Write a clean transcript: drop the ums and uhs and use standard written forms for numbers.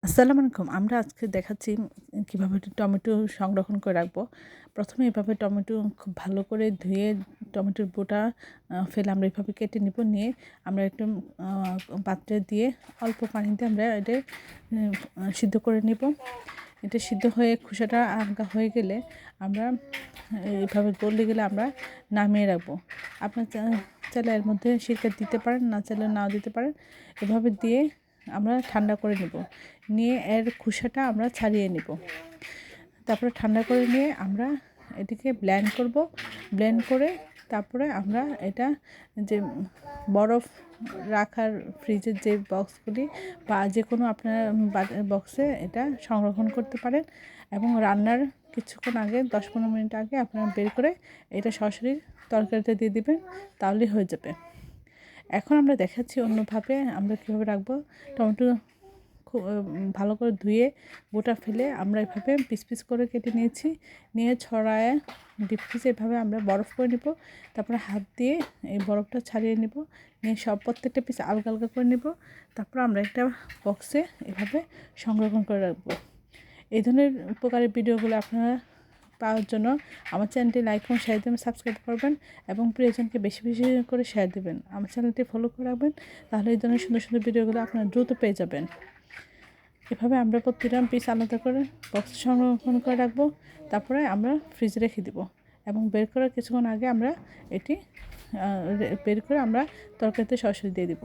আসসালামু আলাইকুম। আমরা আজকে দেখাচ্ছি কিভাবে টমেটো সংরক্ষণ করে রাখবো। প্রথমে এভাবে টমেটো খুব ভালো করে ধুয়ে টমেটোর বোটা ফেলে আমরা এভাবে কেটে নিব। নিয়ে আমরা একটু আ পাত্রে দিয়ে অল্প পানি দিয়ে আমরা এটা সিদ্ধ করে নিব। এটা সিদ্ধ হয়ে খোসাটা আলগা হয়ে গেলে আমরা এভাবে গলে গেলে আমরা নামিয়ে রাখবো। আপনার চাইলে এর মধ্যে সিরকা দিতে পারেন, না চাইলে নাও দিতে পারেন। এভাবে দিয়ে আমরা ঠান্ডা করে নেব। নিয়ে এর খোসাটা আমরা ছাড়িয়ে নেব। তারপরে ঠান্ডা করে নিয়ে আমরা এটিকে ব্লেন্ড করব। ব্লেন্ড করে তারপরে আমরা এটা যে বরফ রাখার ফ্রিজের যে বক্সগুলি বা যে কোনো আপনার বক্সে এটা সংরক্ষণ করতে পারেন এবং রান্নার কিছুক্ষণ আগে 10-15 মিনিট আগে আপনারা বের করে এটা সরাসরি তরকারিতে দিয়ে দিবেন, তাহলেই হয়ে যাবে। এখন আমরা দেখাচ্ছি অন্যভাবে আমরা কীভাবে রাখবো। টমেটো খুব ভালো করে ধুয়ে বোটা ফেলে আমরা এভাবে পিস পিস করে কেটে নিয়েছি। নিয়ে ছড়ায় ডিপ ফ্রিজে এভাবে আমরা বরফ করে নেব। তারপরে হাত দিয়ে এই বরফটা ছাড়িয়ে নেব। নিয়ে প্রত্যেকটা পিস আলগা আলগা করে নেব। তারপর আমরা একটা বক্সে এভাবে সংরক্ষণ করে রাখবো। এই ধরনের উপকারী ভিডিওগুলো আপনারা পাওয়ার জন্য আমার চ্যানেলটি লাইক এবং শেয়ার দেবেন, সাবস্ক্রাইব করবেন এবং প্রিয়জনকে বেশি বেশি করে শেয়ার দেবেন। আমার চ্যানেলটি ফলো করে রাখবেন, তাহলে এই ধরনের সুন্দর সুন্দর ভিডিওগুলো আপনারা দ্রুত পেয়ে যাবেন। এভাবে আমরা প্রতিটা পিস আলাদা করে বক্সে সংরক্ষণ করে রাখবো। তারপরে আমরা ফ্রিজে রেখে দিব এবং বের করার কিছুক্ষণ আগে আমরা এটি বের করে আমরা তরকারিতে সরাসরি দিয়ে দিব।